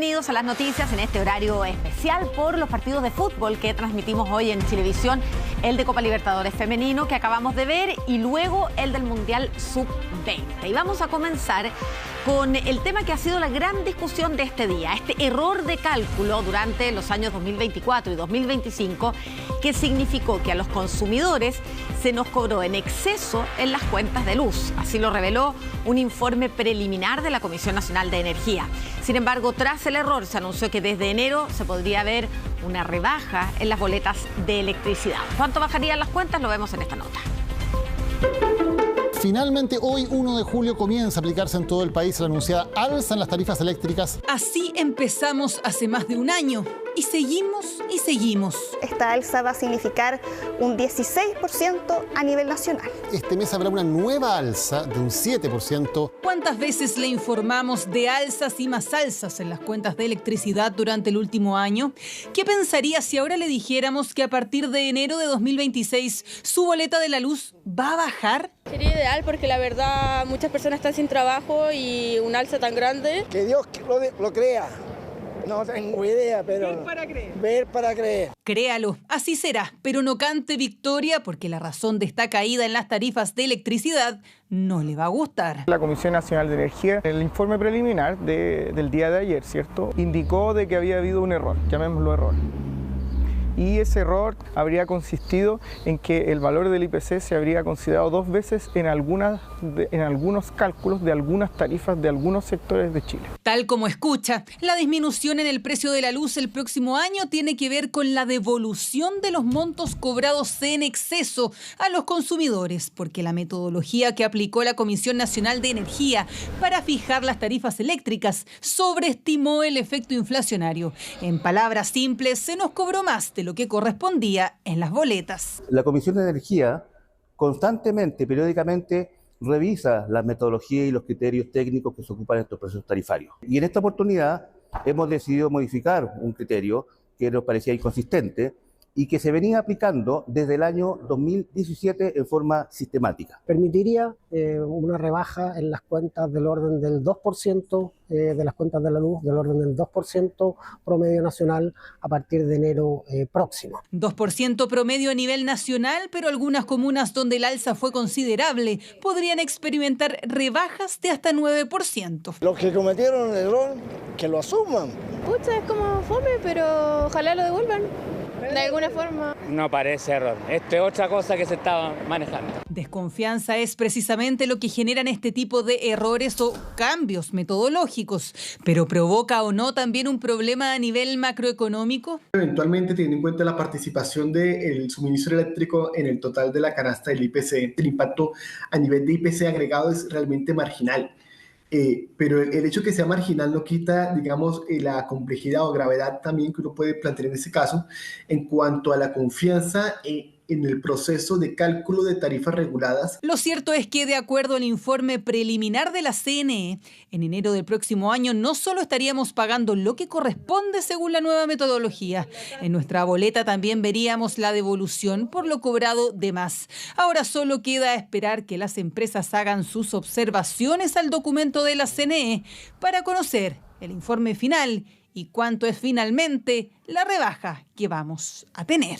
Bienvenidos a las noticias en este horario especial por los partidos de fútbol que transmitimos hoy en Chilevisión, el de Copa Libertadores femenino que acabamos de ver y luego el del Mundial Sub-20. Y vamos a comenzar con el tema que ha sido la gran discusión de este día, este error de cálculo durante los años 2024 y 2025 que significó que a los consumidores se nos cobró en exceso en las cuentas de luz. Así lo reveló un informe preliminar de la Comisión Nacional de Energía. Sin embargo, tras el error se anunció que desde enero se podría ver una rebaja en las boletas de electricidad. ¿Cuánto bajarían las cuentas? Lo vemos en esta nota. Finalmente, hoy, 1 de julio, comienza a aplicarse en todo el país la anunciada alza en las tarifas eléctricas. Así empezamos hace más de un año y seguimos y seguimos. Esta alza va a significar un 16% a nivel nacional. Este mes habrá una nueva alza de un 7%. ¿Cuántas veces le informamos de alzas y más alzas en las cuentas de electricidad durante el último año? ¿Qué pensaría si ahora le dijéramos que a partir de enero de 2026 su boleta de la luz va a bajar? Sería ideal porque la verdad muchas personas están sin trabajo y una alza tan grande. Que Dios lo crea. No tengo idea, pero... Ver para creer. Ver para creer. Créalo, así será, pero no cante victoria porque la razón de esta caída en las tarifas de electricidad no le va a gustar. La Comisión Nacional de Energía, en el informe preliminar del día de ayer, ¿cierto?, indicó de que había habido un error, llamémoslo error. Y ese error habría consistido en que el valor del IPC se habría considerado dos veces en algunos cálculos de algunas tarifas de algunos sectores de Chile. Tal como escucha, la disminución en el precio de la luz el próximo año tiene que ver con la devolución de los montos cobrados en exceso a los consumidores, porque la metodología que aplicó la Comisión Nacional de Energía para fijar las tarifas eléctricas sobreestimó el efecto inflacionario. En palabras simples, se nos cobró más de lo que correspondía en las boletas. La Comisión de Energía constantemente, periódicamente, revisa la metodología y los criterios técnicos que se ocupan en estos procesos tarifarios. Y en esta oportunidad hemos decidido modificar un criterio que nos parecía inconsistente y que se venía aplicando desde el año 2017 en forma sistemática. Permitiría una rebaja en las cuentas del orden del 2%, de las cuentas de la luz, del orden del 2% promedio nacional a partir de enero próximo. 2% promedio a nivel nacional, pero algunas comunas donde el alza fue considerable podrían experimentar rebajas de hasta 9%. Los que cometieron el error, que lo asuman. Pucha, es como fome, pero ojalá lo devuelvan. De alguna forma. No parece error. Esto es otra cosa que se estaba manejando. Desconfianza es precisamente lo que generan este tipo de errores o cambios metodológicos. ¿Pero provoca o no también un problema a nivel macroeconómico? Eventualmente, teniendo en cuenta la participación del suministro eléctrico en el total de la canasta del IPC, el impacto a nivel de IPC agregado es realmente marginal. Pero el hecho de que sea marginal no quita, digamos, la complejidad o gravedad también que uno puede plantear en ese caso en cuanto a la confianza en el proceso de cálculo de tarifas reguladas. Lo cierto es que, de acuerdo al informe preliminar de la CNE, en enero del próximo año no solo estaríamos pagando lo que corresponde según la nueva metodología, en nuestra boleta también veríamos la devolución por lo cobrado de más. Ahora solo queda esperar que las empresas hagan sus observaciones al documento de la CNE para conocer el informe final y cuánto es finalmente la rebaja que vamos a tener.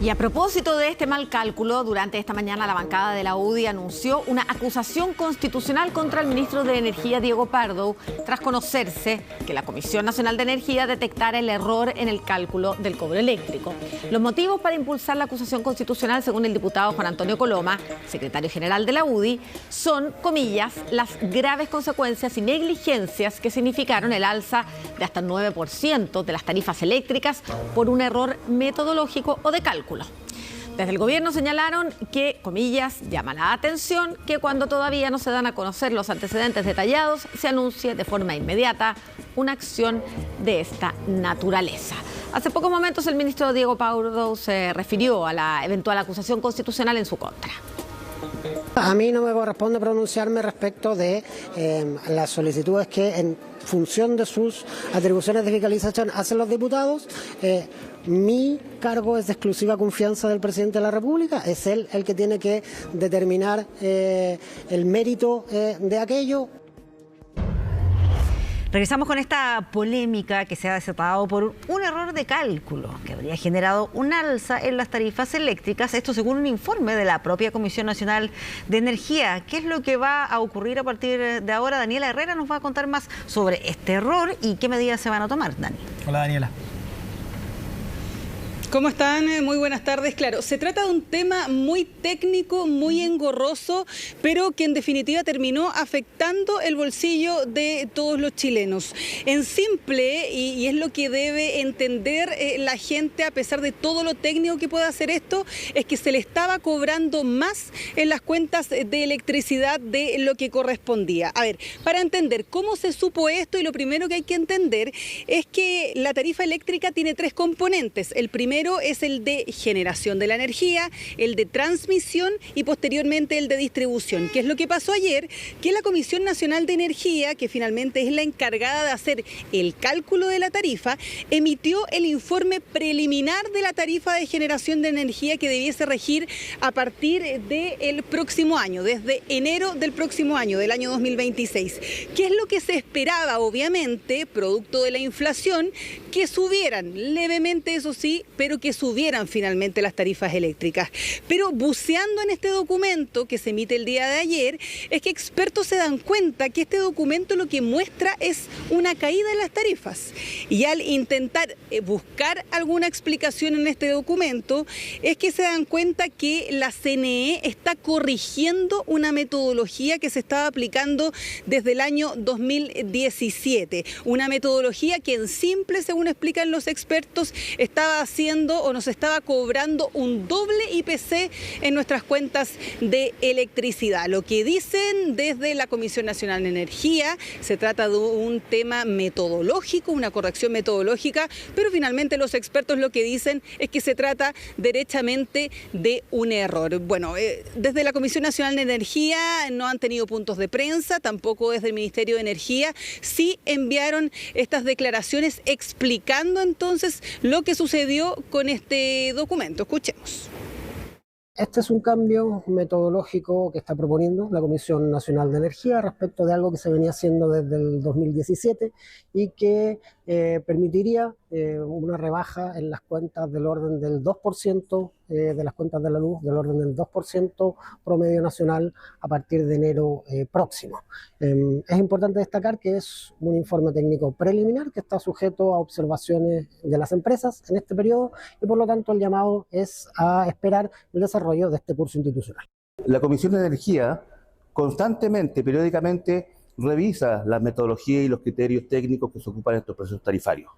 Y a propósito de este mal cálculo, durante esta mañana la bancada de la UDI anunció una acusación constitucional contra el ministro de Energía, Diego Pardo, tras conocerse que la Comisión Nacional de Energía detectara el error en el cálculo del cobro eléctrico. Los motivos para impulsar la acusación constitucional, según el diputado Juan Antonio Coloma, secretario general de la UDI, son, comillas, las graves consecuencias y negligencias que significaron el alza de hasta el 9% de las tarifas eléctricas por un error metodológico o de cálculo. Desde el gobierno señalaron que, comillas, llama la atención que cuando todavía no se dan a conocer los antecedentes detallados, se anuncie de forma inmediata una acción de esta naturaleza. Hace pocos momentos el ministro Diego Pardo se refirió a la eventual acusación constitucional en su contra. A mí no me corresponde pronunciarme respecto de las solicitudes que en función de sus atribuciones de fiscalización hacen los diputados. Mi cargo es de exclusiva confianza del presidente de la República, es él el que tiene que determinar el mérito de aquello. Regresamos con esta polémica que se ha desatado por un error de cálculo que habría generado un alza en las tarifas eléctricas, esto según un informe de la propia Comisión Nacional de Energía. ¿Qué es lo que va a ocurrir a partir de ahora? Daniela Herrera nos va a contar más sobre este error y qué medidas se van a tomar. Dani. Hola, Daniela. ¿Cómo están? Muy buenas tardes. Claro, se trata de un tema muy técnico, muy engorroso, pero que en definitiva terminó afectando el bolsillo de todos los chilenos. En simple, y es lo que debe entender la gente, a pesar de todo lo técnico que pueda hacer esto, es que se le estaba cobrando más en las cuentas de electricidad de lo que correspondía. A ver, para entender cómo se supo esto, y lo primero que hay que entender es que la tarifa eléctrica tiene tres componentes. El primero es el de generación de la energía, el de transmisión y posteriormente el de distribución. ¿Qué es lo que pasó ayer? Que la Comisión Nacional de Energía, que finalmente es la encargada de hacer el cálculo de la tarifa, emitió el informe preliminar de la tarifa de generación de energía que debiese regir a partir del próximo año, desde enero del próximo año, del año 2026. ¿Qué es lo que se esperaba? Obviamente, producto de la inflación, que subieran levemente, eso sí, pero que subieran finalmente las tarifas eléctricas. Pero buceando en este documento que se emite el día de ayer, es que expertos se dan cuenta que este documento lo que muestra es una caída en las tarifas. Y al intentar buscar alguna explicación en este documento, es que se dan cuenta que la CNE está corrigiendo una metodología que se estaba aplicando desde el año 2017. Una metodología que en simple, según explican los expertos, estaba haciendo o nos estaba cobrando un doble IPC en nuestras cuentas de electricidad. Lo que dicen desde la Comisión Nacional de Energía, se trata de un tema metodológico, una corrección metodológica, pero finalmente los expertos lo que dicen es que se trata derechamente de un error. Bueno, desde la Comisión Nacional de Energía no han tenido puntos de prensa, tampoco desde el Ministerio de Energía. Sí enviaron estas declaraciones explicando entonces lo que sucedió con este documento. Escuchemos. Este es un cambio metodológico que está proponiendo la Comisión Nacional de Energía respecto de algo que se venía haciendo desde el 2017 y que permitiría una rebaja en las cuentas del orden del 2% de las cuentas de la luz, del orden del 2% promedio nacional a partir de enero próximo. Es importante destacar que es un informe técnico preliminar que está sujeto a observaciones de las empresas en este periodo y por lo tanto el llamado es a esperar el desarrollo de este curso institucional. La Comisión de Energía constantemente, periódicamente, revisa las metodologías y los criterios técnicos que se ocupan en estos procesos tarifarios.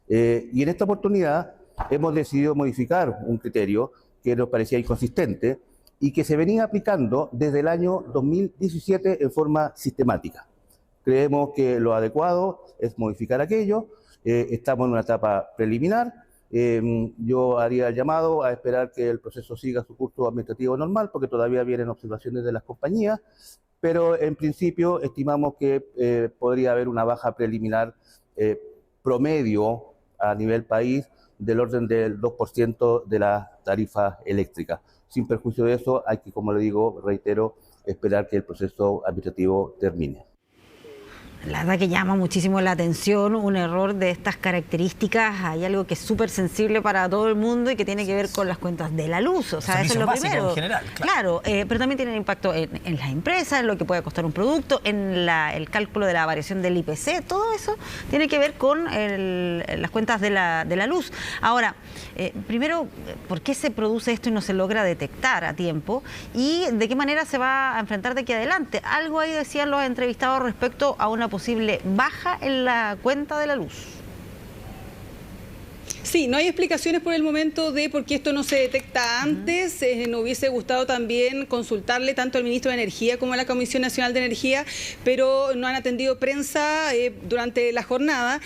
Y en esta oportunidad hemos decidido modificar un criterio que nos parecía inconsistente y que se venía aplicando desde el año 2017 en forma sistemática. Creemos que lo adecuado es modificar aquello, estamos en una etapa preliminar, yo haría el llamado a esperar que el proceso siga su curso administrativo normal porque todavía vienen observaciones de las compañías, pero en principio estimamos que podría haber una baja preliminar promedio a nivel país del orden del 2% de las tarifas eléctricas. Sin perjuicio de eso, hay que, como le digo, reitero, esperar que el proceso administrativo termine. La verdad que llama muchísimo la atención un error de estas características. Hay algo que es súper sensible para todo el mundo y que tiene que ver con las cuentas de la luz. O sea, eso es lo primero. En general, claro, pero también tiene impacto en las empresas, en lo que puede costar un producto, en el cálculo de la variación del IPC. Todo eso tiene que ver con las cuentas de la luz. Ahora, primero, ¿por qué se produce esto y no se logra detectar a tiempo? ¿Y de qué manera se va a enfrentar de aquí adelante? Algo ahí decían los entrevistados respecto a una posible baja en la cuenta de la luz. Sí, no hay explicaciones por el momento de por qué esto no se detecta antes. Nos hubiese gustado también consultarle tanto al ministro de Energía como a la Comisión Nacional de Energía, pero no han atendido prensa durante la jornada.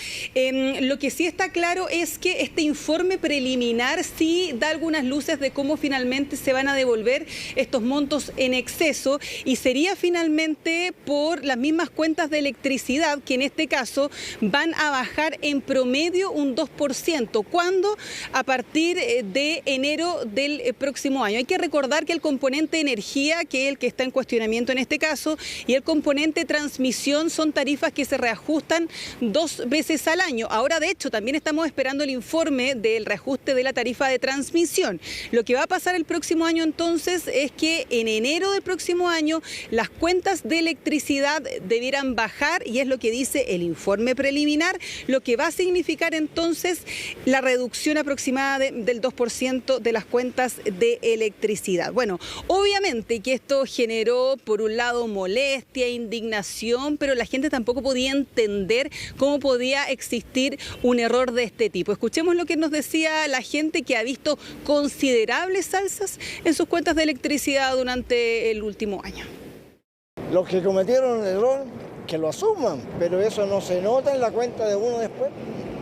Lo que sí está claro es que este informe preliminar sí da algunas luces de cómo finalmente se van a devolver estos montos en exceso y sería finalmente por las mismas cuentas de electricidad que en este caso van a bajar en promedio un 2%. ¿Cuándo? A partir de enero del próximo año. Hay que recordar que el componente energía, que es el que está en cuestionamiento en este caso, y el componente transmisión son tarifas que se reajustan 2 veces al año. Ahora, de hecho, también estamos esperando el informe del reajuste de la tarifa de transmisión. Lo que va a pasar el próximo año entonces es que en enero del próximo año las cuentas de electricidad debieran bajar, y es lo que dice el informe preliminar, lo que va a significar entonces la reducción aproximada del 2% de las cuentas de electricidad. Bueno, obviamente que esto generó por un lado molestia, indignación, pero la gente tampoco podía entender cómo podía existir un error de este tipo. Escuchemos lo que nos decía la gente que ha visto considerables alzas en sus cuentas de electricidad durante el último año. Los que cometieron el error, que lo asuman, pero eso no se nota en la cuenta de uno después,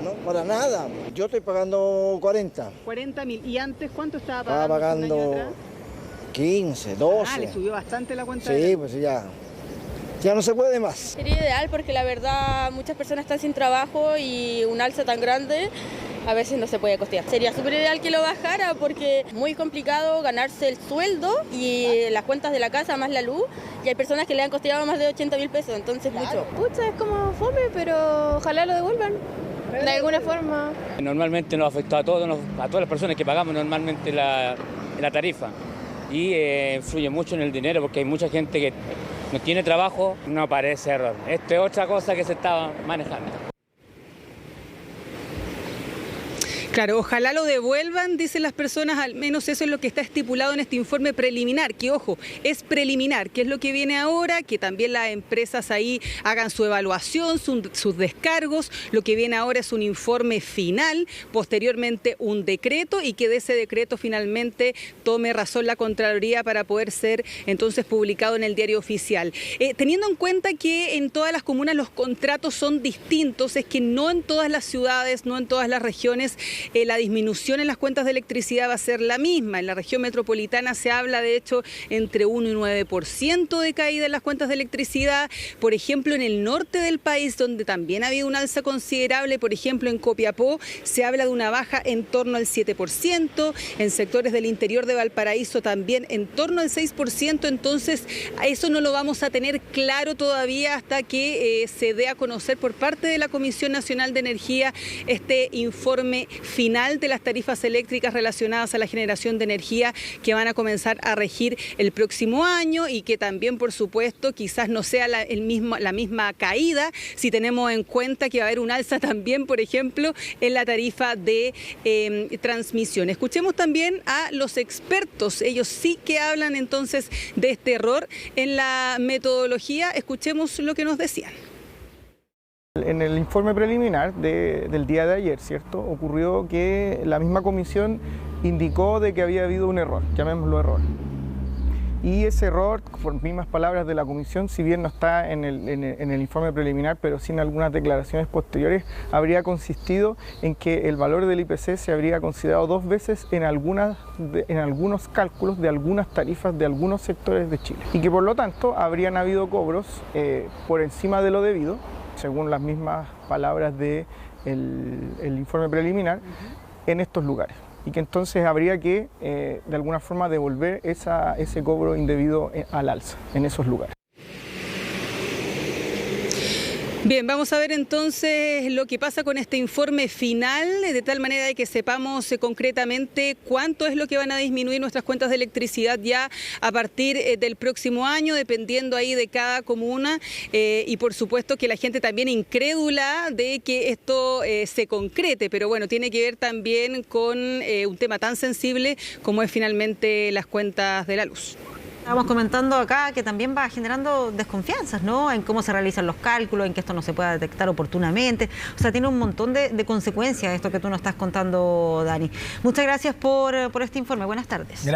no, para nada. Yo estoy pagando 40. 40.000. ¿Y antes cuánto estaba pagando? Estaba pagando 15, 12. Ah, le subió bastante la cuenta. Sí, pues ya no se puede más. Sería ideal porque la verdad muchas personas están sin trabajo y un alza tan grande a veces no se puede costear. Sería súper ideal que lo bajara porque es muy complicado ganarse el sueldo y las cuentas de la casa más la luz, y hay personas que le han costeado más de 80.000 pesos, entonces mucho. Pucha, es como fome, pero ojalá lo devuelvan de alguna forma. Normalmente nos afectó a todas las personas que pagamos normalmente la tarifa, y influye mucho en el dinero porque hay mucha gente que no tiene trabajo. No parece error. Esto es otra cosa que se está manejando. Claro, ojalá lo devuelvan, dicen las personas, al menos eso es lo que está estipulado en este informe preliminar, que ojo, es preliminar, que es lo que viene ahora, que también las empresas ahí hagan su evaluación, sus descargos. Lo que viene ahora es un informe final, posteriormente un decreto, y que de ese decreto finalmente tome razón la Contraloría para poder ser entonces publicado en el Diario Oficial. Teniendo en cuenta que en todas las comunas los contratos son distintos, es que no en todas las ciudades, no en todas las regiones, la disminución en las cuentas de electricidad va a ser la misma. En la región metropolitana se habla de hecho entre 1 y 9% de caída en las cuentas de electricidad. Por ejemplo, en el norte del país, donde también ha habido un alza considerable, por ejemplo en Copiapó, se habla de una baja en torno al 7%, en sectores del interior de Valparaíso también en torno al 6%, entonces eso no lo vamos a tener claro todavía hasta que se dé a conocer por parte de la Comisión Nacional de Energía este informe final de las tarifas eléctricas relacionadas a la generación de energía que van a comenzar a regir el próximo año, y que también, por supuesto, quizás no sea la misma caída si tenemos en cuenta que va a haber un alza también, por ejemplo, en la tarifa de transmisión. Escuchemos también a los expertos, ellos sí que hablan entonces de este error en la metodología. Escuchemos lo que nos decían. En el informe preliminar del día de ayer, ¿cierto?, ocurrió que la misma comisión indicó de que había habido un error, llamémoslo error. Y ese error, por mismas palabras de la comisión, si bien no está en el informe preliminar, pero sí en algunas declaraciones posteriores, habría consistido en que el valor del IPC se habría considerado 2 veces en algunos cálculos de algunas tarifas de algunos sectores de Chile. Y que por lo tanto habrían habido cobros por encima de lo debido, según las mismas palabras del informe preliminar, en estos lugares. Y que entonces habría que, de alguna forma, devolver ese cobro indebido al alza en esos lugares. Bien, vamos a ver entonces lo que pasa con este informe final, de tal manera de que sepamos concretamente cuánto es lo que van a disminuir nuestras cuentas de electricidad ya a partir del próximo año, dependiendo ahí de cada comuna, y por supuesto que la gente también incrédula de que esto se concrete, pero bueno, tiene que ver también con un tema tan sensible como es finalmente las cuentas de la luz. Estábamos comentando acá que también va generando desconfianzas, ¿no?, en cómo se realizan los cálculos, en que esto no se pueda detectar oportunamente. O sea, tiene un montón de consecuencias esto que tú nos estás contando, Dani. Muchas gracias por este informe. Buenas tardes. Gracias.